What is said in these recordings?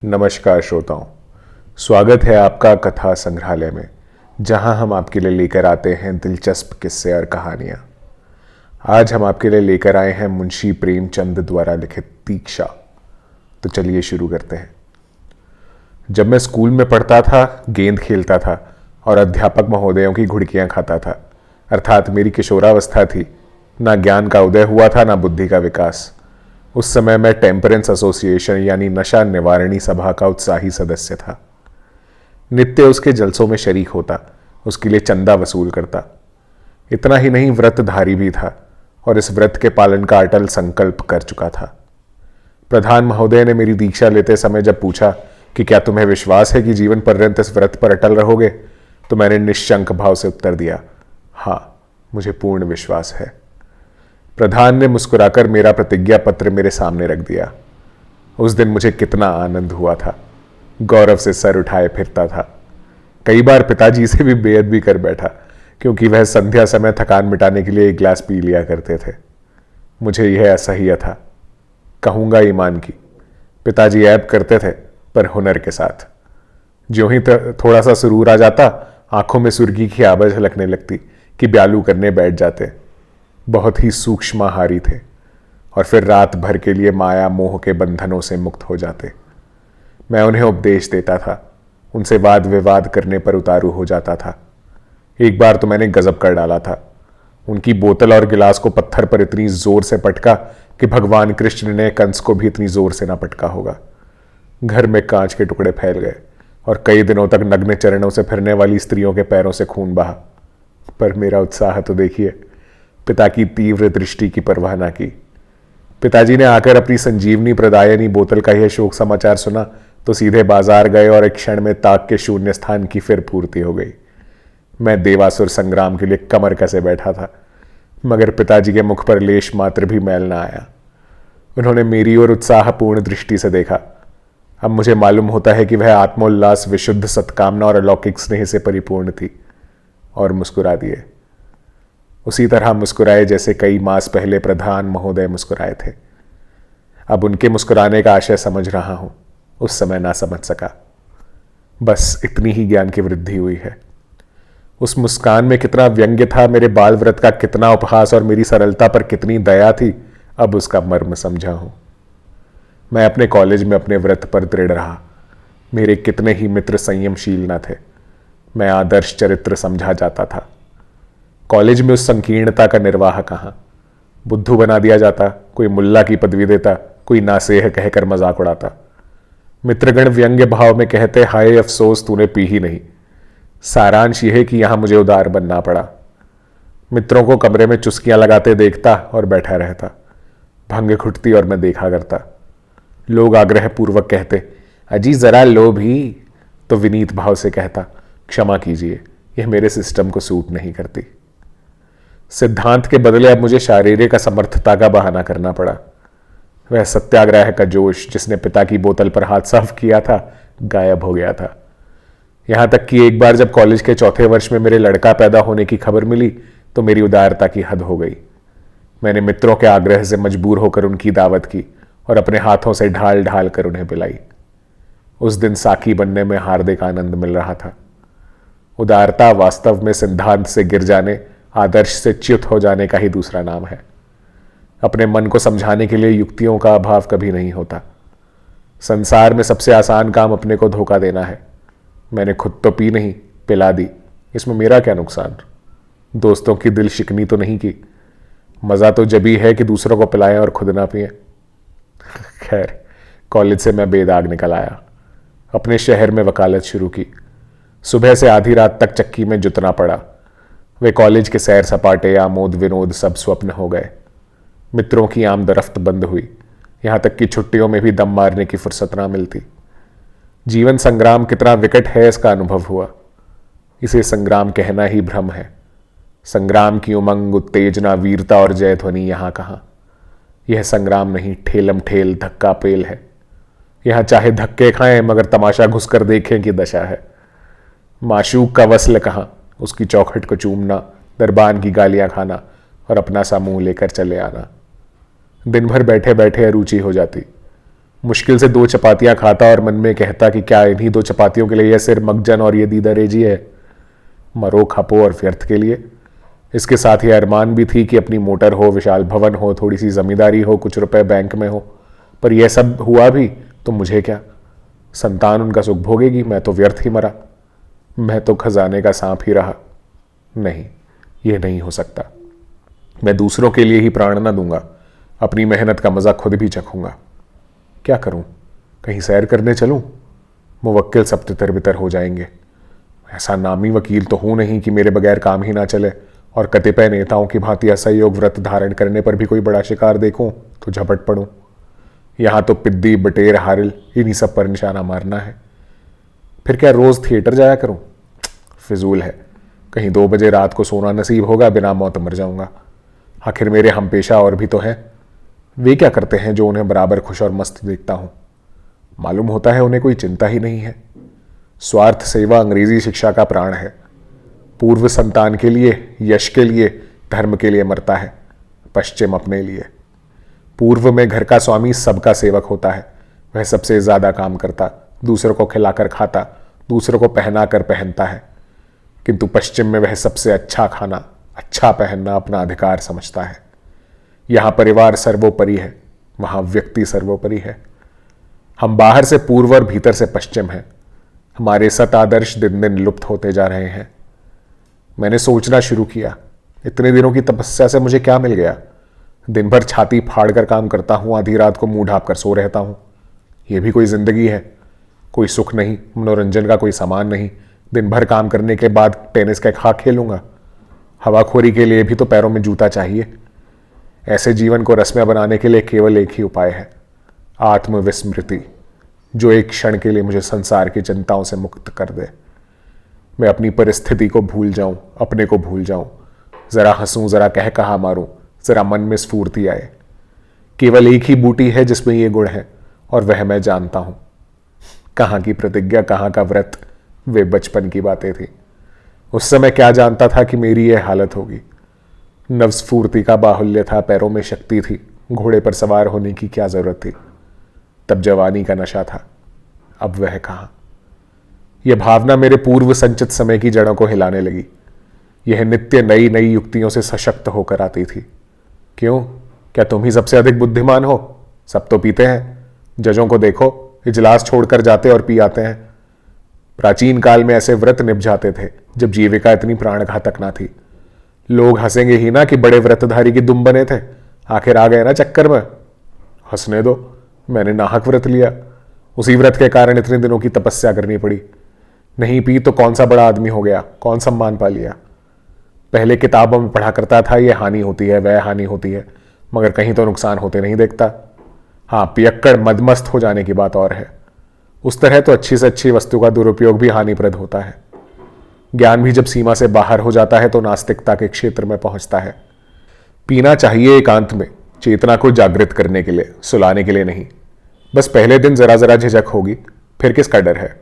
नमस्कार श्रोताओं, स्वागत है आपका कथा संग्रहालय में, जहां हम आपके लिए लेकर आते हैं दिलचस्प किस्से और कहानियां। आज हम आपके लिए लेकर आए हैं मुंशी प्रेमचंद द्वारा लिखित तीक्षा। तो चलिए शुरू करते हैं। जब मैं स्कूल में पढ़ता था, गेंद खेलता था और अध्यापक महोदयों की घुड़कियां खाता था, अर्थात मेरी किशोरावस्था थी। ना ज्ञान का उदय हुआ था, ना बुद्धि का विकास। उस समय मैं टेम्परेंस एसोसिएशन यानी नशा निवारणी सभा का उत्साही सदस्य था। नित्य उसके जलसों में शरीक होता, उसके लिए चंदा वसूल करता। इतना ही नहीं, व्रतधारी भी था और इस व्रत के पालन का अटल संकल्प कर चुका था। प्रधान महोदय ने मेरी दीक्षा लेते समय जब पूछा कि क्या तुम्हें विश्वास है कि जीवन पर्यंत इस व्रत पर अटल रहोगे, तो मैंने निश्शंक भाव से उत्तर दिया, हाँ, मुझे पूर्ण विश्वास है। प्रधान ने मुस्कुराकर मेरा प्रतिज्ञा पत्र मेरे सामने रख दिया। उस दिन मुझे कितना आनंद हुआ था। गौरव से सर उठाए फिरता था। कई बार पिताजी से भी बेअदबी कर बैठा, क्योंकि वह संध्या समय थकान मिटाने के लिए एक गिलास पी लिया करते थे। मुझे यह असह्य था, कहूंगा ईमान की। पिताजी ऐब करते थे, पर हुनर के साथ। ज्यों ही थोड़ा सा सुरूर आ जाता, आंखों में सुर्गी की आवाज झलकने लगती कि ब्यालू करने बैठ जाते। बहुत ही सूक्ष्माहारी थे और फिर रात भर के लिए माया मोह के बंधनों से मुक्त हो जाते। मैं उन्हें उपदेश देता था, उनसे वाद विवाद करने पर उतारू हो जाता था। एक बार तो मैंने गजब कर डाला था। उनकी बोतल और गिलास को पत्थर पर इतनी जोर से पटका कि भगवान कृष्ण ने कंस को भी इतनी जोर से ना पटका होगा। घर में कांच के टुकड़े फैल गए और कई दिनों तक नग्न चरणों से फिरने वाली स्त्रियों के पैरों से खून बहा। पर मेरा उत्साह तो देखिए, पिता की तीव्र दृष्टि की परवाह न की। पिताजी ने आकर अपनी संजीवनी प्रदायनी बोतल का यह शोक समाचार सुना तो सीधे बाजार गए और एक क्षण में ताक के शून्य स्थान की फिर पूर्ति हो गई। मैं देवासुर संग्राम के लिए कमर कसे बैठा था, मगर पिताजी के मुख पर लेश मात्र भी मैल न आया। उन्होंने मेरी ओर उत्साहपूर्ण दृष्टि से देखा। अब मुझे मालूम होता है कि वह आत्मोल्लास, विशुद्ध सत्कामना और अलौकिक स्नेह से परिपूर्ण थी, और मुस्कुरा दिए। उसी तरह मुस्कुराए जैसे कई मास पहले प्रधान महोदय मुस्कुराए थे। अब उनके मुस्कुराने का आशय समझ रहा हूं, उस समय ना समझ सका। बस इतनी ही ज्ञान की वृद्धि हुई है। उस मुस्कान में कितना व्यंग्य था, मेरे बाल व्रत का कितना उपहास और मेरी सरलता पर कितनी दया थी, अब उसका मर्म समझा हूं। मैं अपने कॉलेज में अपने व्रत पर दृढ़ रहा। मेरे कितने ही मित्र संयमशील न थे। मैं आदर्श चरित्र समझा जाता था। कॉलेज में उस संकीर्णता का निर्वाह कहां। बुद्धू बना दिया जाता, कोई मुल्ला की पदवी देता, कोई नासेह कहकर मजाक उड़ाता। मित्रगण व्यंग्य भाव में कहते, हाय अफसोस तूने पी ही नहीं। सारांश यह है कि यहां मुझे उदार बनना पड़ा। मित्रों को कमरे में चुस्कियां लगाते देखता और बैठा रहता। भंग घुटती और मैं देखा करता। लोग आग्रहपूर्वक कहते, अजी जरा लो भी, तो विनीत भाव से कहता, क्षमा कीजिए, यह मेरे सिस्टम को सूट नहीं करती। सिद्धांत के बदले अब मुझे शारीरिक असमर्थता का बहाना करना पड़ा। वह सत्याग्रह का जोश जिसने पिता की बोतल पर हाथ साफ किया था, गायब हो गया था। यहां तक कि एक बार जब कॉलेज के चौथे वर्ष में मेरे लड़का पैदा होने की खबर मिली तो मेरी उदारता की हद हो गई। मैंने मित्रों के आग्रह से मजबूर होकर उनकी दावत की और अपने हाथों से ढाल ढाल कर उन्हें पिलाई। उस दिन साकी बनने में हार्दिक आनंद मिल रहा था। उदारता वास्तव में सिद्धांत से गिर जाने, आदर्श से च्युत हो जाने का ही दूसरा नाम है। अपने मन को समझाने के लिए युक्तियों का अभाव कभी नहीं होता। संसार में सबसे आसान काम अपने को धोखा देना है। मैंने खुद तो पी नहीं, पिला दी, इसमें मेरा क्या नुकसान। दोस्तों की दिल शिकनी तो नहीं की। मजा तो जब ही है कि दूसरों को पिलाएं और खुद ना पिए। खैर, कॉलेज से मैं बेदाग निकल आया। अपने शहर में वकालत शुरू की। सुबह से आधी रात तक चक्की में जुतना पड़ा। वे कॉलेज के सैर सपाटे, आमोद विनोद सब स्वप्न हो गए। मित्रों की आमदरफ्त बंद हुई। यहां तक कि छुट्टियों में भी दम मारने की फुर्सत ना मिलती। जीवन संग्राम कितना विकट है, इसका अनुभव हुआ। इसे संग्राम कहना ही भ्रम है। संग्राम की उमंग, उत्तेजना, वीरता और जय ध्वनि यहां कहां। यह संग्राम नहीं, ठेलम ठेल, धक्का पेल है। यहां चाहे धक्के खाएं, मगर तमाशा घुसकर देखें कि दशा है। माशूक का वस्ल कहां, उसकी चौखट को चूमना, दरबान की गालियां खाना और अपना सा मुंह लेकर चले आना। दिन भर बैठे बैठे अरुचि हो जाती। मुश्किल से 2 चपातियां खाता और मन में कहता कि क्या इन्हीं 2 चपातियों के लिए यह सिर मगजन और ये दीदारेजी है। मरो खपो और व्यर्थ के लिए। इसके साथ ही अरमान भी थी कि अपनी मोटर हो, विशाल भवन हो, थोड़ी सी जमींदारी हो, कुछ रुपए बैंक में हो। पर यह सब हुआ भी तो मुझे क्या? संतान उनका सुख भोगेगी, मैं तो व्यर्थ ही मरा। मैं तो खजाने का सांप ही रहा। नहीं, यह नहीं हो सकता। मैं दूसरों के लिए ही प्राण न दूंगा, अपनी मेहनत का मजा खुद भी चखूंगा। क्या करूं? कहीं सैर करने चलूं? मुवक्किल सब तितर बितर हो जाएंगे। ऐसा नामी वकील तो हूं नहीं कि मेरे बगैर काम ही ना चले, और कतिपय नेताओं की भांति असहयोग व्रत धारण करने पर भी कोई बड़ा शिकार देखूं तो झपट पड़ूं। यहां तो पिद्दी बटेर हारिल इन्हीं सब पर निशाना मारना है। फिर क्या रोज थिएटर जाया करूं? फिजूल है। कहीं 2 बजे रात को सोना नसीब होगा, बिना मौत मर जाऊंगा। आखिर मेरे हम पेशा और भी तो हैं। वे क्या करते हैं जो उन्हें बराबर खुश और मस्त देखता हूं? मालूम होता है उन्हें कोई चिंता ही नहीं है। स्वार्थ सेवा अंग्रेजी शिक्षा का प्राण है। पूर्व संतान के लिए, यश के लिए, धर्म के लिए मरता है, पश्चिम अपने लिए। पूर्व में घर का स्वामी सबका सेवक होता है। वह सबसे ज्यादा काम करता, दूसरों को खिलाकर खाता, दूसरों को पहना कर पहनता है। किंतु पश्चिम में वह सबसे अच्छा खाना, अच्छा पहनना अपना अधिकार समझता है। यहां परिवार सर्वोपरि है, वहां व्यक्ति सर्वोपरि है। हम बाहर से पूर्व और भीतर से पश्चिम हैं। हमारे सत आदर्श दिन दिन लुप्त होते जा रहे हैं। मैंने सोचना शुरू किया, इतने दिनों की तपस्या से मुझे क्या मिल गया? दिन भर छाती फाड़ कर काम करता हूं, आधी रात को मुंह ढांप कर सो रहता हूं। यह भी कोई जिंदगी है? कोई सुख नहीं, मनोरंजन का कोई सामान नहीं। दिन भर काम करने के बाद टेनिस का खाक खेलूंगा। हवाखोरी के लिए भी तो पैरों में जूता चाहिए। ऐसे जीवन को रसमय बनाने के लिए केवल एक ही उपाय है, आत्मविस्मृति, जो एक क्षण के लिए मुझे संसार की चिंताओं से मुक्त कर दे। मैं अपनी परिस्थिति को भूल जाऊं, अपने को भूल जाऊं, जरा हंसूं, जरा कह कहा मारूं, जरा मन में स्फूर्ति आए। केवल एक ही बूटी है जिसमें ये गुण है, और वह मैं जानता हूं। कहां की प्रतिज्ञा, कहां का व्रत, वे बचपन की बातें थी। उस समय क्या जानता था कि मेरी यह हालत होगी। नवस्फूर्ति का बाहुल्य था, पैरों में शक्ति थी, घोड़े पर सवार होने की क्या जरूरत थी। तब जवानी का नशा था, अब वह कहां। यह भावना मेरे पूर्व संचित समय की जड़ों को हिलाने लगी। यह नित्य नई नई युक्तियों से सशक्त होकर आती थी। क्यों? क्या तुम ही सबसे अधिक बुद्धिमान हो? सब तो पीते हैं। जजों को देखो, इजलास छोड़कर जाते और पी आते हैं। प्राचीन काल में ऐसे व्रत निभ जाते थे जब जीविका इतनी प्राणघातक ना थी। लोग हंसेंगे ही ना कि बड़े व्रतधारी की दुम बने थे, आखिर आ गए ना चक्कर में। हंसने दो, मैंने नाहक व्रत लिया। उसी व्रत के कारण इतने दिनों की तपस्या करनी पड़ी। नहीं पी तो कौन सा बड़ा आदमी हो गया, कौन सम्मान पा लिया। पहले किताबों में पढ़ा करता था ये हानि होती है, वह हानि होती है, मगर कहीं तो नुकसान होते नहीं देखता। हाँ, पियक्कड़ मदमस्त हो जाने की बात और है। उस तरह तो अच्छी से अच्छी वस्तु का दुरुपयोग भी हानिप्रद होता है। ज्ञान भी जब सीमा से बाहर हो जाता है तो नास्तिकता के क्षेत्र में पहुंचता है। पीना चाहिए एकांत में, चेतना को जागृत करने के लिए, सुलाने के लिए नहीं। बस पहले दिन जरा जरा झिझक होगी, फिर किसका डर है।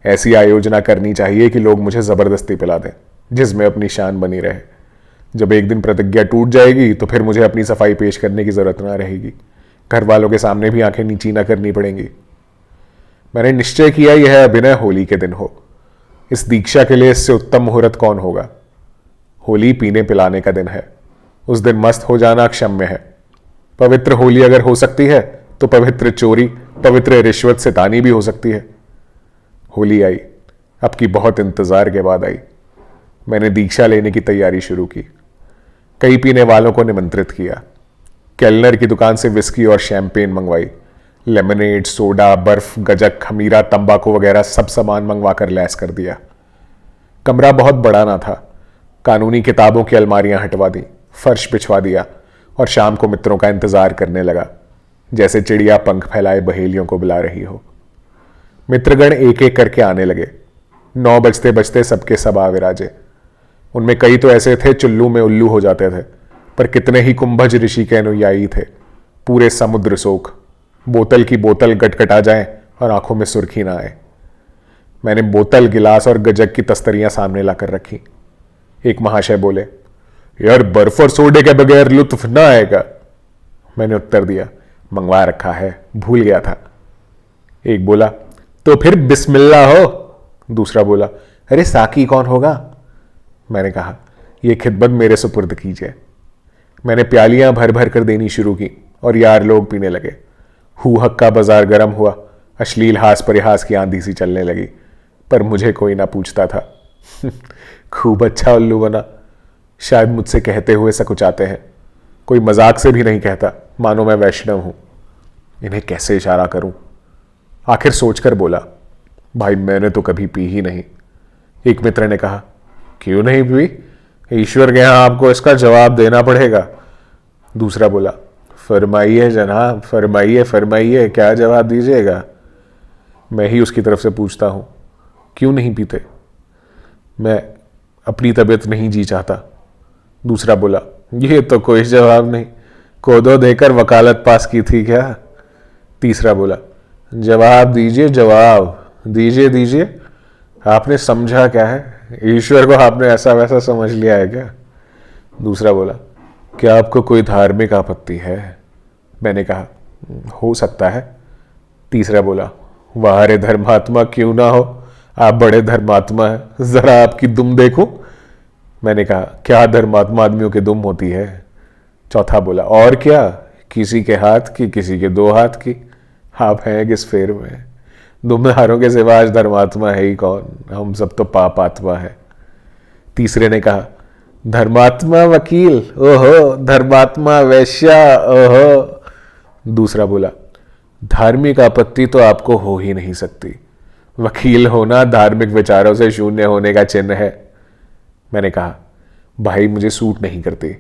ऐसी आयोजना करनी चाहिए कि लोग मुझे जबरदस्ती पिला दें, जिसमें अपनी शान बनी रहे। जब एक दिन प्रतिज्ञा टूट जाएगी तो फिर मुझे अपनी सफाई पेश करने की जरूरत ना रहेगी। घर वालों के सामने भी आंखें नीची ना करनी पड़ेंगी। मैंने निश्चय किया यह अभिनय होली के दिन हो। इस दीक्षा के लिए इससे उत्तम मुहूर्त कौन होगा। होली पीने पिलाने का दिन है। उस दिन मस्त हो जाना क्षम्य है। पवित्र होली अगर हो सकती है तो पवित्र चोरी, पवित्र रिश्वत सितानी भी हो सकती है। होली आई, अब की बहुत इंतजार के बाद आई। मैंने दीक्षा लेने की तैयारी शुरू की। कई पीने वालों को निमंत्रित किया। केलनर की दुकान से विस्की और शैंपेन मंगवाई। लेमनेड, सोडा, बर्फ, गजक, खमीरा, तंबाकू वगैरह सब सामान मंगवाकर लैस कर दिया। कमरा बहुत बड़ा ना था। कानूनी किताबों की अलमारियां हटवा दी, फर्श बिछवा दिया और शाम को मित्रों का इंतजार करने लगा, जैसे चिड़िया पंख फैलाए बहेलियों को बुला रही हो। मित्रगण एक एक करके आने लगे। 9 बजते बजते सबके सब आ विराजे। उनमें कई तो ऐसे थे चुल्लू में उल्लू हो जाते थे, पर कितने ही कुंभज ऋषि के अनुयायी थे। पूरे समुद्र सोख, बोतल की बोतल गटगटा जाए और आंखों में सुर्खी ना आए। मैंने बोतल, गिलास और गजक की तस्तरियां सामने लाकर रखी। एक महाशय बोले, यार बर्फ और सोडे के बगैर लुत्फ ना आएगा। मैंने उत्तर दिया, मंगवा रखा है, भूल गया था। एक बोला, तो फिर बिस्मिल्लाह हो। दूसरा बोला, अरे साकी कौन होगा? मैंने कहा, यह खिदमत मेरे सुपुर्द कीजिए। मैंने प्यालियां भर भर कर देनी शुरू की और यार लोग पीने लगे। हू हक्का बाजार गर्म हुआ, अश्लील हास परिहास की आंधी सी चलने लगी, पर मुझे कोई ना पूछता था। खूब अच्छा उल्लू बना, शायद मुझसे कहते हुए सकुचाते हैं। कोई मजाक से भी नहीं कहता, मानो मैं वैष्णव हूं। इन्हें कैसे इशारा करूं? आखिर सोचकर बोला, भाई मैंने तो कभी पी ही नहीं। एक मित्र ने कहा, क्यों नहीं पी? ईश्वर के यहां आपको इसका जवाब देना पड़ेगा। दूसरा बोला, फरमाइए जनाब, फरमाइए फरमाइए, क्या जवाब दीजिएगा? मैं ही उसकी तरफ से पूछता हूं, क्यों नहीं पीते? मैं अपनी तबीयत नहीं जी चाहता। दूसरा बोला, ये तो कोई जवाब नहीं, कोदो देकर वकालत पास की थी क्या? तीसरा बोला, जवाब दीजिए, जवाब दीजिए दीजिए। आपने समझा क्या है? ईश्वर को आपने ऐसा वैसा समझ लिया है क्या? दूसरा बोला, क्या आपको कोई धार्मिक आपत्ति है? मैंने कहा, हो सकता है। तीसरा बोला, वाह रे धर्मात्मा, क्यों ना हो, आप बड़े धर्मात्मा हैं, जरा आपकी दुम देखो। मैंने कहा, क्या धर्मात्मा आदमियों की दुम होती है? चौथा बोला, और क्या, किसी के हाथ की, किसी के दो हाथ की। आप हैं किस फेर में? दुमधारों के सिवा आज धर्मात्मा है ही कौन? हम सब तो पाप आत्मा है। तीसरे ने कहा, धर्मात्मा वकील, ओहो, धर्मात्मा वैश्या, ओहो। दूसरा बोला, धार्मिक आपत्ति तो आपको हो ही नहीं सकती। वकील होना धार्मिक विचारों से शून्य होने का चिन्ह है। मैंने कहा, भाई मुझे सूट नहीं करती।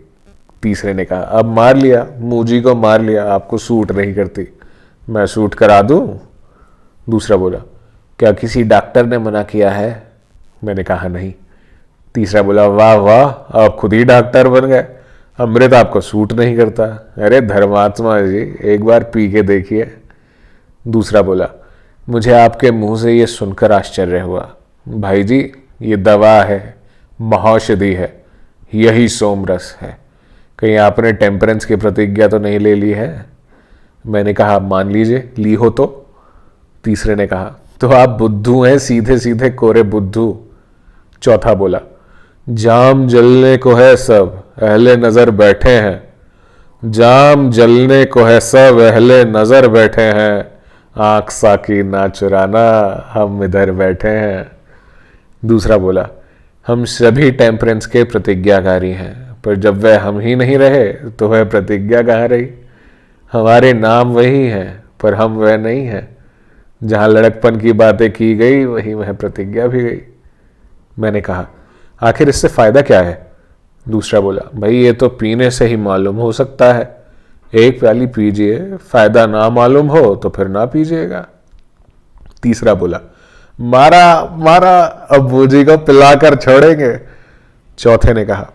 तीसरे ने कहा, अब मार लिया, मूजी को मार लिया, आपको सूट नहीं करती, मैं सूट करा दूं? दूसरा बोला, क्या किसी डॉक्टर ने मना किया है? मैंने कहा, नहीं। तीसरा बोला, वाह वाह, आप खुद ही डॉक्टर बन गए, अमृत आपको सूट नहीं करता। अरे धर्मात्मा जी, एक बार पी के देखिए। दूसरा बोला, मुझे आपके मुंह से ये सुनकर आश्चर्य हुआ। भाई जी, ये दवा है, महौषधि है, यही सोमरस है। कहीं आपने टेम्परेंस की प्रतिज्ञा तो नहीं ले ली है? मैंने कहा, मान लीजिए ली हो तो। तीसरे ने कहा, तो आप बुद्धू हैं, सीधे सीधे कोरे बुद्धू। चौथा बोला, जाम जलने को है सब, अहले नजर बैठे हैं। जाम जलने को है सब, अहले नजर बैठे हैं। आंख साकी ना चुराना, हम इधर बैठे हैं। दूसरा बोला, हम सभी टेम्परेंस के प्रतिज्ञाकारी हैं, पर जब वह हम ही नहीं रहे तो वह प्रतिज्ञा कहाँ रही? हमारे नाम वही हैं, पर हम वह नहीं हैं। जहाँ लड़कपन की बातें की गई, वही वह प्रतिज्ञा भी गई। मैंने कहा, आखिर इससे फायदा क्या है? दूसरा बोला, भाई ये तो पीने से ही मालूम हो सकता है। एक प्याली पीजिए, फायदा ना मालूम हो तो फिर ना पीजिएगा। तीसरा बोला, मारा मारा, अब बूजी को पिलाकर छोड़ेंगे। चौथे ने कहा,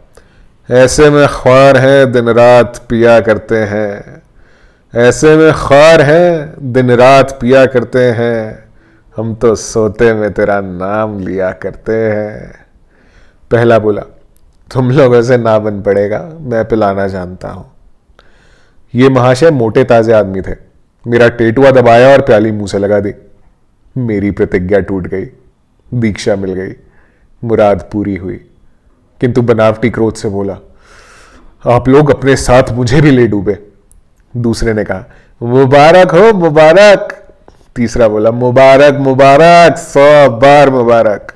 ऐसे में ख्वार हैं दिन रात पिया करते हैं, ऐसे में ख्वार हैं दिन रात पिया करते हैं। हम तो सोते में तेरा नाम लिया करते हैं। पहला बोला, तुम लोगों से ना बन पड़ेगा, मैं पिलाना जानता हूं। ये महाशय मोटे ताजे आदमी थे। मेरा टेटुआ दबाया और प्याली मुंह से लगा दी। मेरी प्रतिज्ञा टूट गई, दीक्षा मिल गई, मुराद पूरी हुई। किंतु बनावटी क्रोध से बोला, आप लोग अपने साथ मुझे भी ले डूबे। दूसरे ने कहा, मुबारक हो मुबारक। तीसरा बोला, मुबारक मुबारक, 100 बार मुबारक।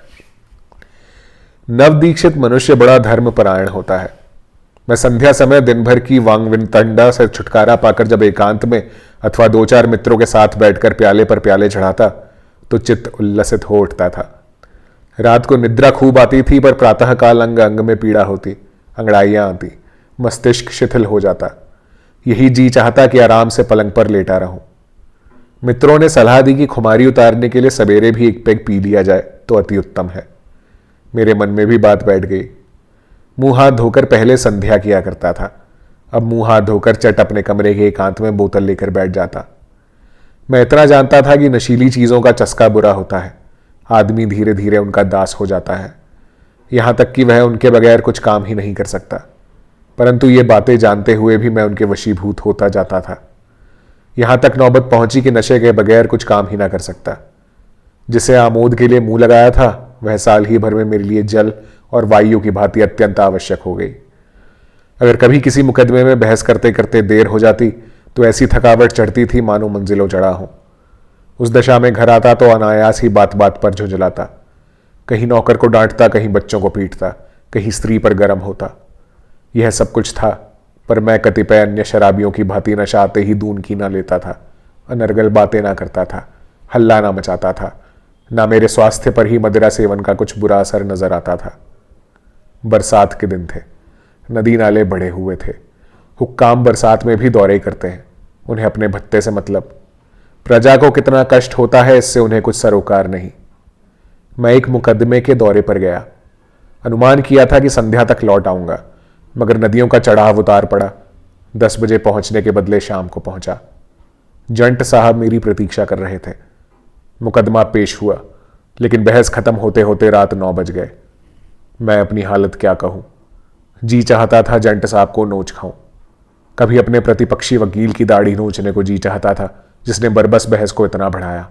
नवदीक्षित मनुष्य बड़ा धर्मपरायण होता है। मैं संध्या समय दिन भर की वांगवितंडा से छुटकारा पाकर जब एकांत में अथवा 2-4 मित्रों के साथ बैठकर प्याले पर प्याले चढ़ाता तो चित्त उल्लसित हो उठता था। रात को निद्रा खूब आती थी, पर प्रातःकाल अंग अंग में पीड़ा होती, अंगड़ाइयां आती, मस्तिष्क शिथिल हो जाता। यही जी चाहता कि आराम से पलंग पर लेटा रहूं। मित्रों ने सलाह दी कि खुमारी उतारने के लिए सवेरे भी एक पेग पी लिया जाए तो अति उत्तम है। मेरे मन में भी बात बैठ गई। मुंह हाथ धोकर पहले संध्या किया करता था, अब मुंह हाथ धोकर चट अपने कमरे के एकांत में बोतल लेकर बैठ जाता। मैं इतना जानता था कि नशीली चीजों का चस्का बुरा होता है, आदमी धीरे धीरे उनका दास हो जाता है, यहां तक कि वह उनके बगैर कुछ काम ही नहीं कर सकता। परंतु ये बातें जानते हुए भी मैं उनके वशीभूत होता जाता था। यहां तक नौबत पहुंची कि नशे के बगैर कुछ काम ही ना कर सकता। जिसे आमोद के लिए मुंह लगाया था वह साल ही भर में मेरे लिए जल और वायु की भांति अत्यंत आवश्यक हो गई। अगर कभी किसी मुकदमे में बहस करते करते देर हो जाती तो ऐसी थकावट चढ़ती थी मानो मंजिलों चढ़ा हूं। उस दशा में घर आता तो अनायास ही बात बात पर झुंझलाता, कहीं नौकर को डांटता, कहीं बच्चों को पीटता, कहीं स्त्री पर गर्म होता। यह सब कुछ था, पर मैं कतिपय अन्य शराबियों की भांति नशा आते ही दून की ना लेता था, अनर्गल बातें ना करता था, हल्ला ना मचाता था, ना मेरे स्वास्थ्य पर ही मदिरा सेवन का कुछ बुरा असर नजर आता था। बरसात के दिन थे, नदी नाले बढ़े हुए थे। हुक्काम बरसात में भी दौरे करते हैं, उन्हें अपने भत्ते से मतलब। प्रजा को कितना कष्ट होता है इससे उन्हें कुछ सरोकार नहीं। मैं एक मुकदमे के दौरे पर गया। अनुमान किया था कि संध्या तक लौट आऊंगा, मगर नदियों का चढ़ाव उतार पड़ा। 10 बजे पहुंचने के बदले शाम को पहुंचा। जंट साहब मेरी प्रतीक्षा कर रहे थे। मुकदमा पेश हुआ, लेकिन बहस खत्म होते होते रात 9 बज गए। मैं अपनी हालत क्या कहूं। जी चाहता था जंट साहब को नोच खाऊं। कभी अपने प्रतिपक्षी वकील की दाढ़ी नोचने को जी चाहता था, जिसने बरबस बहस को इतना बढ़ाया।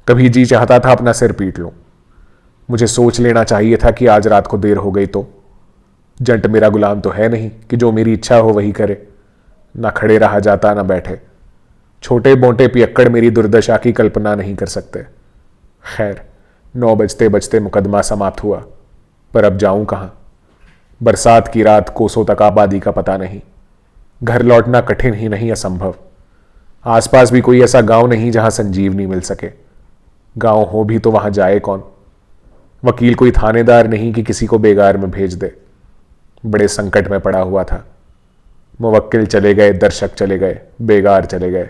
कभी जी चाहता था अपना सिर पीट लूं। मुझे सोच लेना चाहिए था कि आज रात को देर हो गई तो। जंट मेरा गुलाम तो है नहीं कि जो मेरी इच्छा हो वही करे। ना खड़े रहा जाता, ना बैठे। छोटे मोटे पियक्कड़ मेरी दुर्दशा की कल्पना नहीं कर सकते। खैर, 9 बजते बजते मुकदमा समाप्त हुआ, पर अब जाऊं कहां। बरसात की रात, कोसों तक आबादी का पता नहीं। घर लौटना कठिन ही नहीं, असंभव। आसपास भी कोई ऐसा गांव नहीं जहां संजीवनी मिल सके। गांव हो भी तो वहां जाए कौन। वकील कोई थानेदार नहीं कि किसी को बेगार में भेज दे। बड़े संकट में पड़ा हुआ था। मुवक्किल चले गए, दर्शक चले गए, बेगार चले गए।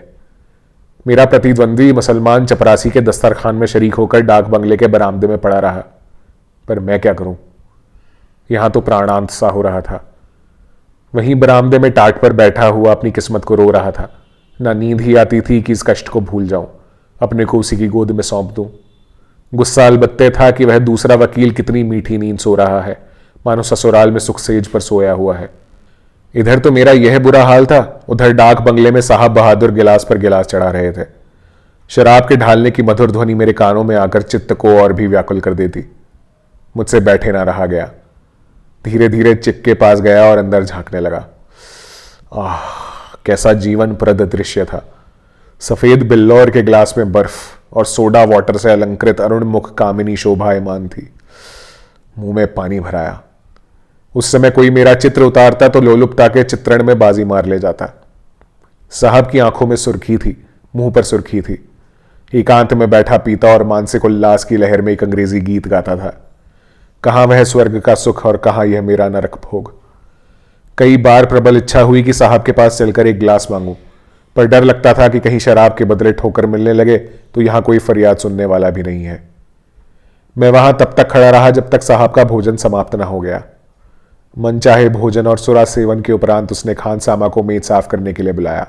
मेरा प्रतिद्वंदी मुसलमान चपरासी के दस्तरखान में शरीक होकर डाक बंगले के बरामदे में पड़ा रहा। पर मैं क्या करूं। यहां तो प्राणांत सा हो रहा था। वहीं बरामदे में टाट पर बैठा हुआ अपनी किस्मत को रो रहा था। ना नींद ही आती थी कि इस कष्ट को भूल जाऊं, अपने को उसी की गोद में सौंप दूं। गुस्सा अलबत्ते था कि वह दूसरा वकील कितनी मीठी नींद सो रहा है, मानो ससुराल में सुखसेज पर सोया हुआ है। इधर तो मेरा यह बुरा हाल था, उधर डाक बंगले में साहब बहादुर गिलास पर गिलास चढ़ा रहे थे। शराब के ढालने की मधुर ध्वनि मेरे कानों में आकर चित्त को और भी व्याकुल कर देती। मुझसे बैठे ना रहा गया। धीरे धीरे चिक के पास गया और अंदर झांकने लगा। आह, कैसा जीवन प्रद दृश्य था। सफेद बिल्लौर के गिलास में बर्फ और सोडा वाटर से अलंकृत अरुण मुख कामिनी शोभायमान थी। मुंह में पानी भराया। उस समय कोई मेरा चित्र उतारता तो लोलुपता के चित्रण में बाजी मार ले जाता। साहब की आंखों में सुर्खी थी, मुंह पर सुर्खी थी। एकांत में बैठा पीता और मानसिक उल्लास की लहर में एक अंग्रेजी गीत गाता था। कहां वह स्वर्ग का सुख और कहां यह मेरा नरक भोग। कई बार प्रबल इच्छा हुई कि साहब के पास चलकर एक गिलास मांगूं, पर डर लगता था कि कहीं शराब के बदले ठोकर मिलने लगे तो यहां कोई फरियाद सुनने वाला भी नहीं है। मैं वहां तब तक खड़ा रहा जब तक साहब का भोजन समाप्त न हो गया। मन चाहे भोजन और सुरा सेवन के उपरांत उसने खानसामा को मेज साफ करने के लिए बुलाया।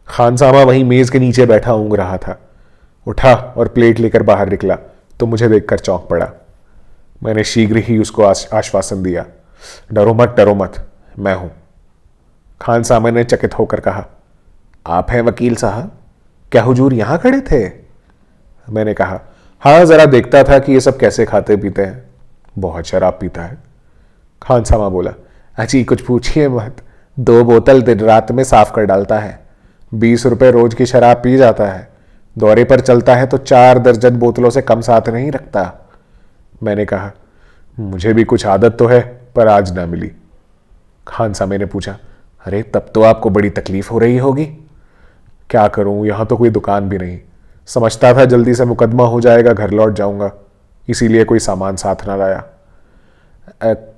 खानसामा वहीं मेज के नीचे बैठा ऊँग रहा था। उठा और प्लेट लेकर बाहर निकला तो मुझे देखकर चौंक पड़ा। मैंने शीघ्र ही उसको आश्वासन दिया, डरो मत, मैं हूं। खानसामा ने चकित होकर कहा, आप हैं वकील साहब? क्या हुजूर यहां खड़े थे? मैंने कहा, हाँ, जरा देखता था कि ये सब कैसे खाते पीते हैं। बहुत शराब पीता है। खानसामा बोला, अजी कुछ पूछिए मत, 2 बोतल दिन रात में साफ कर डालता है। 20 रुपए रोज की शराब पी जाता है। दौरे पर चलता है तो 4 दर्जन बोतलों से कम साथ नहीं रखता। मैंने कहा, मुझे भी कुछ आदत तो है, पर आज ना मिली। खानसामे ने पूछा, अरे तब तो आपको बड़ी तकलीफ हो रही होगी। क्या करूं, यहां तो कोई दुकान भी नहीं। समझता था जल्दी से मुकदमा हो जाएगा, घर लौट जाऊंगा, इसीलिए कोई सामान साथ ना लाया।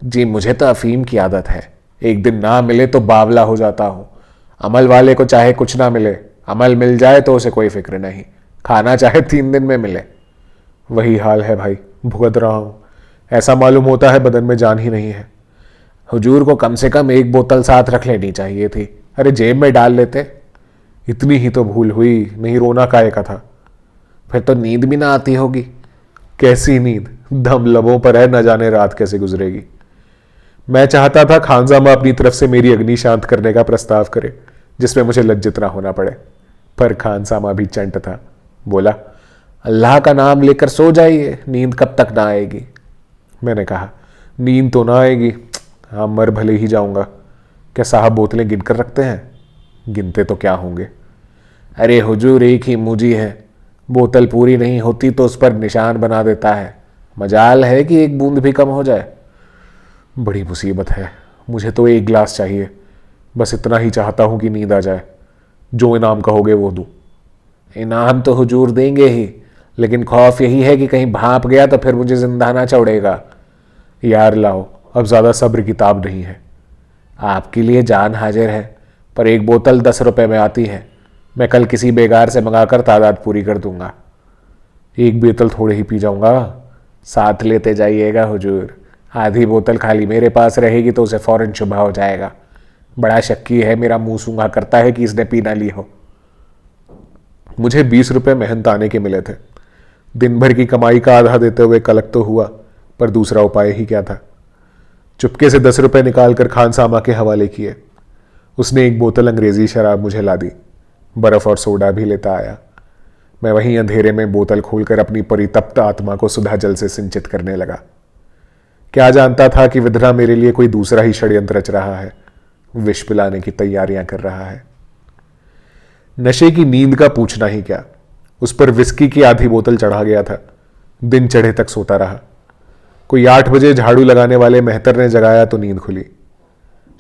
जी मुझे तो अफीम की आदत है, एक दिन ना मिले तो बावला हो जाता हूं। अमल वाले को चाहे कुछ ना मिले, अमल मिल जाए तो उसे कोई फिक्र नहीं, खाना चाहे 3 दिन में मिले। वही हाल है भाई, भुगत रहा हूं। ऐसा मालूम होता है बदन में जान ही नहीं है। हुजूर को कम से कम 1 बोतल साथ रख लेनी चाहिए थी। अरे जेब में डाल लेते। इतनी ही तो भूल हुई, नहीं रोना काहे का था। फिर तो नींद भी ना आती होगी। कैसी नींद, दम लबों पर है, न जाने रात कैसे गुजरेगी। मैं चाहता था खानसामा अपनी तरफ से मेरी अग्नि शांत करने का प्रस्ताव करे, जिसमें मुझे लज्जित ना होना पड़े। पर खानसामा भी चंट था। बोला, अल्लाह का नाम लेकर सो जाइए, नींद कब तक ना आएगी। मैंने कहा, नींद तो ना आएगी, हाँ मर भले ही जाऊंगा। क्या साहब बोतलें गिन कर रखते हैं? गिनते तो क्या होंगे। अरे हुजूर, एक ही मुजी है, बोतल पूरी नहीं होती तो उस पर निशान बना देता है, मजाल है कि एक बूंद भी कम हो जाए। बड़ी मुसीबत है, मुझे तो एक गिलास चाहिए, बस इतना ही चाहता हूं कि नींद आ जाए। जो इनाम कहोगे वो दूं। इनाम तो हुजूर देंगे ही, लेकिन खौफ यही है कि कहीं भाप गया तो फिर मुझे जिंदा ना छोड़ेगा। यार लाओ, अब ज़्यादा सब्र की ताब नहीं है। आपके लिए जान हाजिर है, पर एक बोतल 10 रुपए में आती है। मैं कल किसी बेगार से मंगाकर तादाद पूरी कर दूंगा। एक बोतल थोड़े ही पी जाऊंगा, साथ लेते जाइएगा हुजूर। आधी बोतल खाली मेरे पास रहेगी तो उसे फौरन शुबह हो जाएगा। बड़ा शक्की है, मेरा मुंह सूंघा करता है कि इसने पी ना ली हो। मुझे 20 रुपए मेहनताने के मिले थे। दिन भर की कमाई का आधा देते हुए कलक तो हुआ, पर दूसरा उपाय ही क्या था। चुपके से 10 रुपए निकालकर खानसामा के हवाले किए। उसने एक बोतल अंग्रेजी शराब मुझे ला दी, बर्फ और सोडा भी लेता आया। मैं वहीं अंधेरे में बोतल खोलकर अपनी परितप्त आत्मा को सुधा जल से सिंचित करने लगा। क्या जानता था कि विधना मेरे लिए कोई दूसरा ही षड्यंत्र रच रहा है, विष पिलाने की तैयारियां कर रहा है। नशे की नींद का पूछना ही क्या, उस पर विस्की की आधी बोतल चढ़ा गया था। दिन चढ़े तक सोता रहा। कोई 8 बजे झाड़ू लगाने वाले मेहतर ने जगाया तो नींद खुली।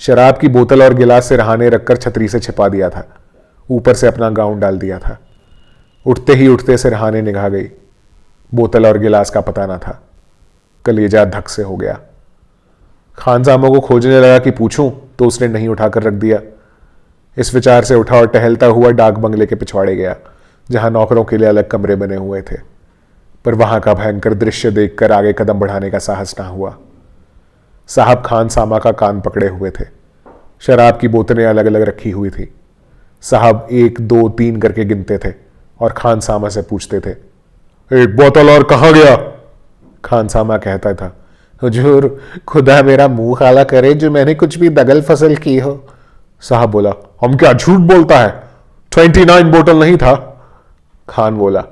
शराब की बोतल और गिलास सिरहाने रखकर छतरी से छिपा दिया था, ऊपर से अपना गाउन डाल दिया था। उठते ही उठते सिरहाने निगाह गई, बोतल और गिलास का पता ना था। कलेजा धक से हो गया। खानसामा को खोजने लगा कि पूछूं, तो उसने नहीं उठाकर रख दिया। इस विचार से उठा और टहलता हुआ डाक बंगले के पिछवाड़े गया, जहां नौकरों के लिए अलग कमरे बने हुए थे। पर वहां का भयंकर दृश्य देखकर आगे कदम बढ़ाने का साहस ना हुआ। साहब खानसामा का कान पकड़े हुए थे। शराब की बोतलें अलग अलग रखी हुई थी। साहब 1, 2, 3 करके गिनते थे और खानसामा से पूछते थे, एक बोतल और कहां गया? खानसामा कहता था, हुजूर, खुदा मेरा मुंह काला करे जो मैंने कुछ भी दगल फसल की हो। साहब बोला, हम क्या झूठ बोलता है, 29 बोतल नहीं था। खान बोला,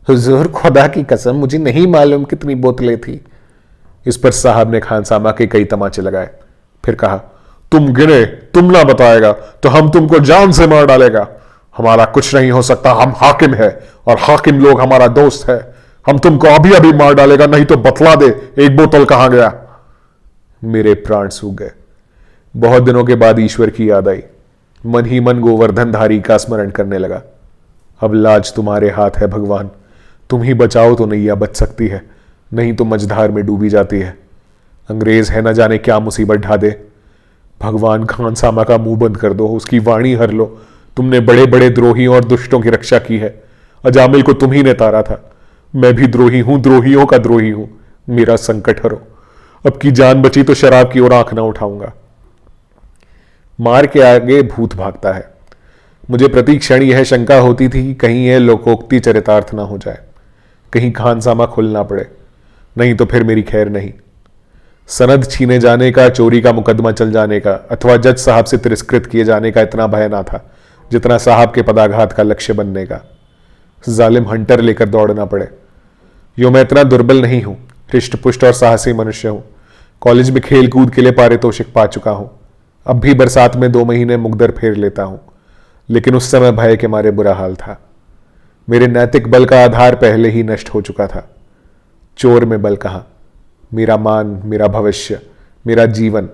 हुजूर खुदा की कसम मुझे नहीं मालूम कितनी बोतलें थी। इस पर साहब ने खानसामा के कई तमाचे लगाए, फिर कहा, तुम गिने, तुम ना बताएगा तो हम तुमको जान से मार डालेगा। हमारा कुछ नहीं हो सकता, हम हाकिम है और हाकिम लोग हमारा दोस्त है। हम तुमको अभी अभी मार डालेगा, नहीं तो बतला दे एक बोतल कहां गया। मेरे प्राण सूख गए। बहुत दिनों के बाद ईश्वर की याद आई। मन ही मन गोवर्धनधारी का स्मरण करने लगा। अब लाज तुम्हारे हाथ है भगवान, तुम ही बचाओ तो नैया बच सकती है, नहीं तो मझधार में डूबी जाती है। अंग्रेज है न जाने क्या मुसीबत ढा दे। भगवान खानसामा का मुंह बंद कर दो, उसकी वाणी हर लो। तुमने बड़े बड़े द्रोहियों और दुष्टों की रक्षा की है। अजामिल को तुम ही ने तारा था। मैं भी द्रोही हूं, द्रोहियों का द्रोही हूं। मेरा संकट हरो। अब की जान बची तो शराब की ओर आंख ना उठाऊंगा। मार के आगे भूत भागता है। मुझे प्रति क्षण यह शंका होती थी कि कहीं यह लोकोक्ति चरितार्थ ना हो जाए, कहीं खानसामा खुल ना पड़े, नहीं तो फिर मेरी खैर नहीं। सनद छीने जाने का, चोरी का मुकदमा चल जाने का अथवा जज साहब से तिरस्कृत किए जाने का इतना भय ना था जितना साहब के पदाघात का लक्ष्य बनने का। जालिम हंटर लेकर दौड़ना पड़े। यो मैं इतना दुर्बल नहीं हूं, हृष्ट पुष्ट और साहसी मनुष्य हूं। कॉलेज में खेल कूद के लिए पारितोषिक पा चुका हूं। अब भी बरसात में 2 महीने मुकदर फेर लेता हूं, लेकिन उस समय भय के मारे बुरा हाल था। मेरे नैतिक बल का आधार पहले ही नष्ट हो चुका था। चोर में बल कहां? मेरा मान, मेरा भविष्य, मेरा जीवन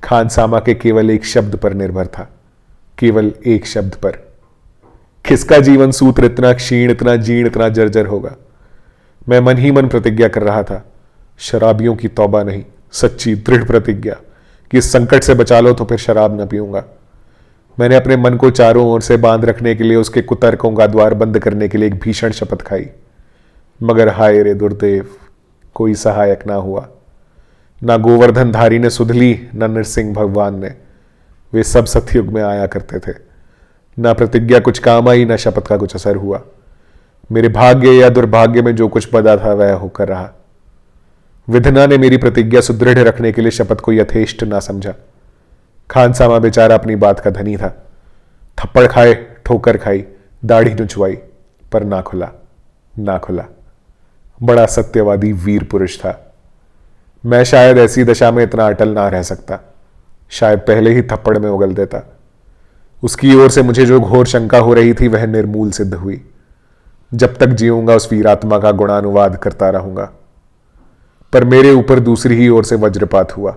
खानसामा के केवल एक शब्द पर निर्भर था, केवल एक शब्द पर। किसका जीवन सूत्र इतना क्षीण, इतना जीर्ण, इतना जर्जर होगा? मैं मन ही मन प्रतिज्ञा कर रहा था, शराबियों की तौबा नहीं, सच्ची दृढ़ प्रतिज्ञा कि इस संकट से बचा लो तो फिर शराब न पीऊंगा। मैंने अपने मन को चारों ओर से बांध रखने के लिए, उसके कुतर्कों का द्वार बंद करने के लिए एक भीषण शपथ खाई। मगर हाय रे दुर्देव, कोई सहायक ना हुआ। ना गोवर्धनधारी ने सुध ली, ना नरसिंह भगवान ने। वे सब सतयुग में आया करते थे। ना प्रतिज्ञा कुछ काम आई, ना शपथ का कुछ असर हुआ। मेरे भाग्य या दुर्भाग्य में जो कुछ बदा था वह होकर रहा। विधना ने मेरी प्रतिज्ञा सुदृढ़ रखने के लिए शपथ को यथेष्ट ना समझा। खानसामा बेचारा अपनी बात का धनी था। थप्पड़ खाए, ठोकर खाई, दाढ़ी नुचवाई, पर ना खुला, ना खुला। बड़ा सत्यवादी वीर पुरुष था। मैं शायद ऐसी दशा में इतना अटल ना रह सकता, शायद पहले ही थप्पड़ में उगल देता। उसकी ओर से मुझे जो घोर शंका हो रही थी वह निर्मूल सिद्ध हुई। जब तक जीऊंगा उस वीरात्मा का गुणानुवाद करता रहूंगा। पर मेरे ऊपर दूसरी ही ओर से वज्रपात हुआ।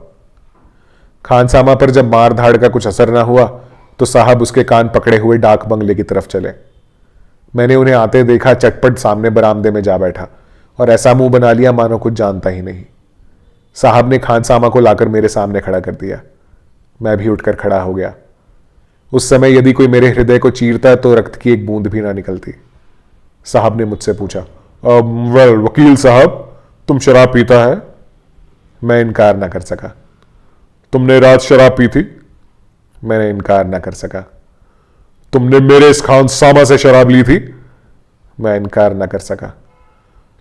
खानसामा पर जब मार धाड़ का कुछ असर ना हुआ तो साहब उसके कान पकड़े हुए डाक बंगले की तरफ चले। मैंने उन्हें आते देखा, चटपट सामने बरामदे में जा बैठा और ऐसा मुंह बना लिया मानो कुछ जानता ही नहीं। साहब ने खानसामा को लाकर मेरे सामने खड़ा कर दिया। मैं भी उठकर खड़ा हो गया। उस समय यदि कोई मेरे हृदय को चीरता तो रक्त की एक बूंद भी ना निकलती। साहब ने मुझसे पूछा, वेल वकील साहब, तुम शराब पीता है? मैं इनकार ना कर सका। तुमने रात शराब पी थी? मैंने इनकार ना कर सका। तुमने मेरे इस खानसामा से शराब ली थी? मैं इनकार ना कर सका।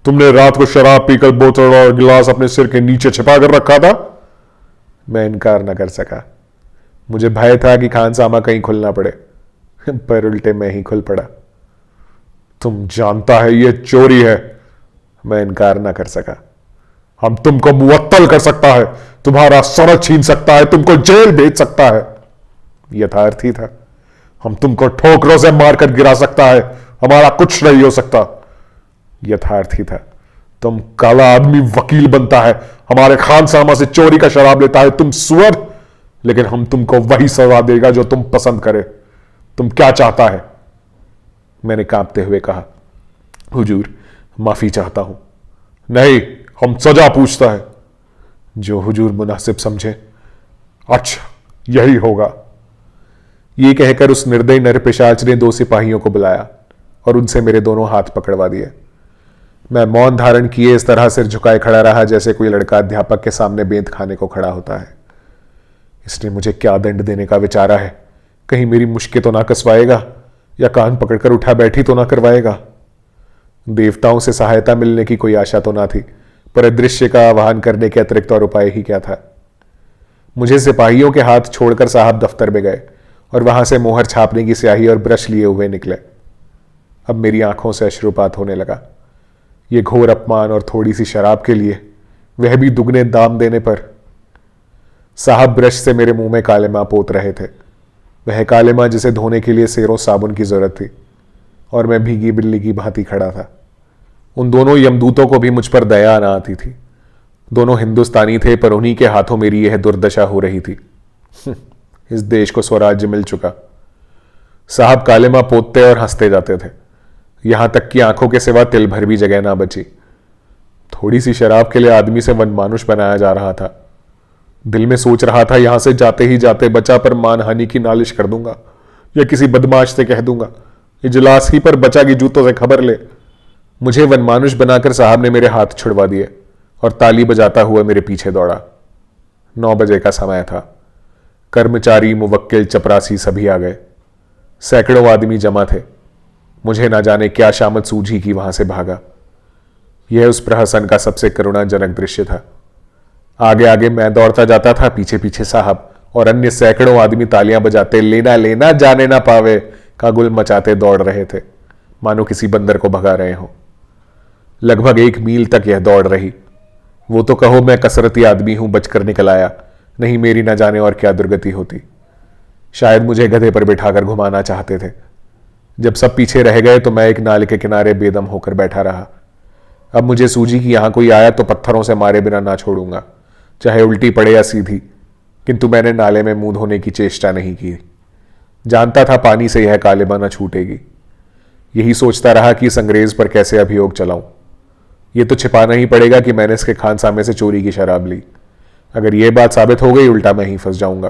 तुमने रात को शराब पीकर बोतल और गिलास अपने सिर के नीचे छिपा कर रखा था? मैं इनकार ना कर सका। मुझे भय था कि खानसामा कहीं खुलना पड़े, पर उल्टे मैं ही खुल पड़ा। तुम जानता है यह चोरी है। मैं इनकार ना कर सका। हम तुमको मुअत्तल कर सकता है, तुम्हारा सर छीन सकता है, तुमको जेल भेज सकता है। यथार्थ ही था। हम तुमको ठोकरों से मारकर गिरा सकता है, हमारा कुछ नहीं हो सकता। यथार्थ ही था। तुम काला आदमी वकील बनता है, हमारे खानसामा से चोरी का शराब लेता है, तुम सुअर। लेकिन हम तुमको वही सजा देगा जो तुम पसंद करे। तुम क्या चाहता है? मैंने कांपते हुए कहा, हुजूर माफी चाहता हूं। नहीं, हम सजा पूछता है। जो हुजूर मुनासिब समझे। अच्छा, यही होगा। यह कहकर उस निर्दयी नरपिशाच ने 2 सिपाहियों को बुलाया और उनसे मेरे दोनों हाथ पकड़वा दिए। मैं मौन धारण किए इस तरह सिर झुकाए खड़ा रहा जैसे कोई लड़का अध्यापक के सामने बेंत खाने को खड़ा होता है। इसने मुझे क्या दंड देने का विचारा है? कहीं मेरी मुश्किल तो ना कसवाएगा या कान पकड़कर उठा बैठी तो ना करवाएगा? देवताओं से सहायता मिलने की कोई आशा तो ना थी, पर अदृश्य का आह्वान करने के अतिरिक्त और उपाय ही क्या था? मुझे सिपाहियों के हाथ छोड़कर साहब दफ्तर में गए और वहां से मोहर छापने की स्याही और ब्रश लिए हुए निकले। अब मेरी आंखों से अश्रुपात होने लगा। यह घोर अपमान और थोड़ी सी शराब के लिए, वह भी दुगने दाम देने पर। साहब ब्रश से मेरे मुंह में कालेमा पोत रहे थे, वह कालेमा जिसे धोने के लिए सेरों साबुन की जरूरत थी, और मैं भीगी बिल्ली की भांति खड़ा था। उन दोनों यमदूतों को भी मुझ पर दया न आती थी। दोनों हिंदुस्तानी थे, पर उन्हीं के हाथों मेरी यह दुर्दशा हो रही थी। इस देश को स्वराज्य मिल चुका। साहब कालेमा पोतते और हंसते जाते थे, यहां तक कि आंखों के सिवा तिल भर भी जगह ना बची। थोड़ी सी शराब के लिए आदमी से वनमानुष बनाया जा रहा था। दिल में सोच रहा था, यहां से जाते ही जाते बचा पर मानहानि की नालिश कर दूंगा या किसी बदमाश से कह दूंगा, इजलास ही पर बचा की जूतों से खबर ले। मुझे वनमानुष बनाकर साहब ने मेरे हाथ छुड़वा दिए और ताली बजाता हुआ मेरे पीछे दौड़ा। 9 बजे का समय था। कर्मचारी, मुवक्किल, चपरासी सभी आ गए। सैकड़ों आदमी जमा थे। मुझे ना जाने क्या शामत सूझी कि वहां से भागा। यह उस प्रहसन का सबसे करुणाजनक दृश्य था। आगे आगे मैं दौड़ता जाता था, पीछे पीछे साहब और अन्य सैकड़ों आदमी तालियां बजाते, लेना लेना जाने ना पावे का गुल मचाते दौड़ रहे थे, मानो किसी बंदर को भगा रहे हो। लगभग 1 मील तक यह दौड़ रही। वो तो कहो मैं कसरती आदमी हूं, बचकर निकल आया, नहीं मेरी न जाने और क्या दुर्गति होती। शायद मुझे गधे पर बिठाकर घुमाना चाहते थे। जब सब पीछे रह गए तो मैं एक नाले के किनारे बेदम होकर बैठा रहा। अब मुझे सूझी कि यहां कोई आया तो पत्थरों से मारे बिना ना छोड़ूंगा, चाहे उल्टी पड़े या सीधी। किंतु मैंने नाले में मुंह धोने की चेष्टा नहीं की। जानता था पानी से यह कालेमा न छूटेगी। यही सोचता रहा कि इस अंग्रेज पर कैसे अभियोग चलाऊं। यह तो छिपाना ही पड़ेगा कि मैंने इसके खानसामे से चोरी की शराब ली। अगर यह बात साबित हो गई, उल्टा मैं ही फंस जाऊंगा।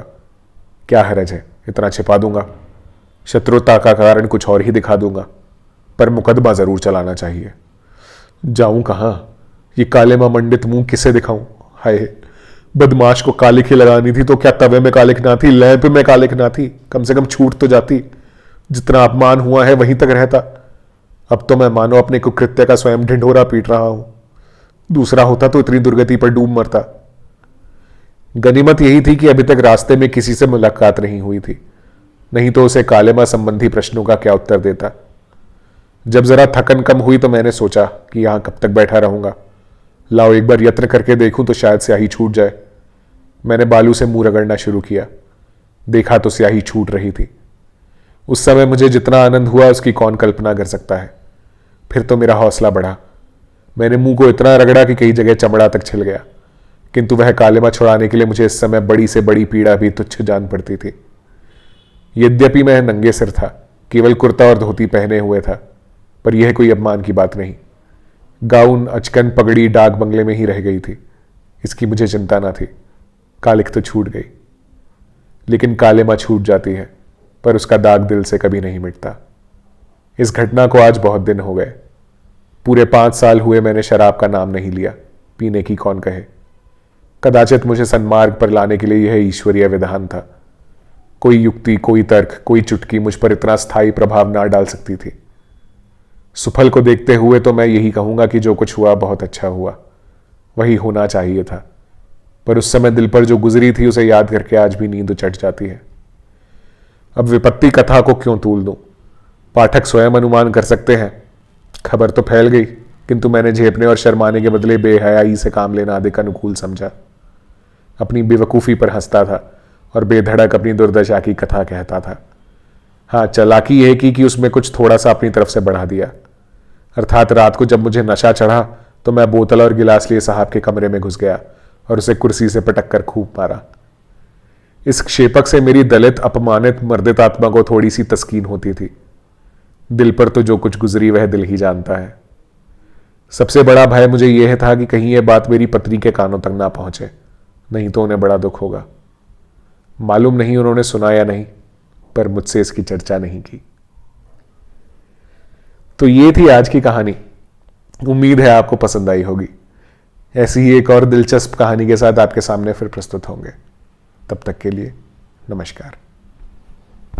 क्या हरज है, इतना छिपा दूंगा। शत्रुता का कारण कुछ और ही दिखा दूंगा, पर मुकदमा जरूर चलाना चाहिए। जाऊं कहां? ये कालेमा मंडित मुंह किसे दिखाऊं? हाय, बदमाश को कालिक ही लगानी थी तो क्या तवे में कालिक ना थी, लैंप में कालिक ना थी? कम से कम छूट तो जाती। जितना अपमान हुआ है वहीं तक रहता। अब तो मैं मानो अपने कुकृत्य का स्वयं ढिंढोरा पीट रहा हूं। दूसरा होता तो इतनी दुर्गति पर डूब मरता। गनीमत यही थी कि अभी तक रास्ते में किसी से मुलाकात नहीं हुई थी, नहीं तो उसे कालेमा संबंधी प्रश्नों का क्या उत्तर देता। जब जरा थकन कम हुई तो मैंने सोचा कि यहां कब तक बैठा रहूंगा, लाओ एक बार यत्न करके देखूं तो शायद स्याही छूट जाए। मैंने बालू से मुंह रगड़ना शुरू किया। देखा तो स्याही छूट रही थी। उस समय मुझे जितना आनंद हुआ उसकी कौन कल्पना कर सकता है। फिर तो मेरा हौसला बढ़ा। मैंने मुंह को इतना रगड़ा कि कई जगह चमड़ा तक छिल गया, किंतु वह कालिमा छुड़ाने के लिए मुझे इस समय बड़ी से बड़ी पीड़ा भी तुच्छ जान पड़ती थी। यद्यपि मैं नंगे सिर था, केवल कुर्ता और धोती पहने हुए था, पर यह कोई अपमान की बात नहीं। गाउन, अचकन, पगड़ी डाक बंगले में ही रह गई थी। इसकी मुझे चिंता न थी। कालिख तो छूट गई, लेकिन कालिमा छूट जाती है, पर उसका दाग दिल से कभी नहीं मिटता। इस घटना को आज बहुत दिन हो गए। पूरे 5 साल हुए मैंने शराब का नाम नहीं लिया। पीने की कौन कहे। कदाचित मुझे सन्मार्ग पर लाने के लिए यह ईश्वरीय विधान था। कोई युक्ति, कोई तर्क, कोई चुटकी मुझ पर इतना स्थायी प्रभाव ना डाल सकती थी। सुफल को देखते हुए तो मैं यही कहूंगा कि जो कुछ हुआ बहुत अच्छा हुआ, वही होना चाहिए था। पर उस समय दिल पर जो गुजरी थी उसे याद करके आज भी नींद चढ़ जाती है। अब विपत्ति कथा को क्यों तूल दूं, पाठक स्वयं अनुमान कर सकते हैं। खबर तो फैल गई, किंतु मैंने झेपने और शर्माने के बदले बेहयाई से काम लेना अधिक अनुकूल समझा। अपनी बेवकूफ़ी पर हंसता था और बेधड़क अपनी दुर्दशा की कथा कहता था। हाँ, चालाकी यह की कि उसमें कुछ थोड़ा सा अपनी तरफ से बढ़ा दिया। अर्थात रात को जब मुझे नशा चढ़ा तो मैं बोतल और गिलास लिए साहब के कमरे में घुस गया और उसे कुर्सी से पटक कर खूब मारा। इस क्षेपक से मेरी दलित, अपमानित, मर्दित आत्मा को थोड़ी सी तस्कीन होती थी। दिल पर तो जो कुछ गुजरी वह दिल ही जानता है। सबसे बड़ा भय मुझे यह था कि कहीं यह बात मेरी पत्नी के कानों तक ना पहुंचे, नहीं तो उन्हें बड़ा दुख होगा। मालूम नहीं उन्होंने सुना या नहीं, पर मुझसे इसकी चर्चा नहीं की। तो ये थी आज की कहानी। उम्मीद है आपको पसंद आई होगी। ऐसी ही एक और दिलचस्प कहानी के साथ आपके सामने फिर प्रस्तुत होंगे। तब तक के लिए नमस्कार।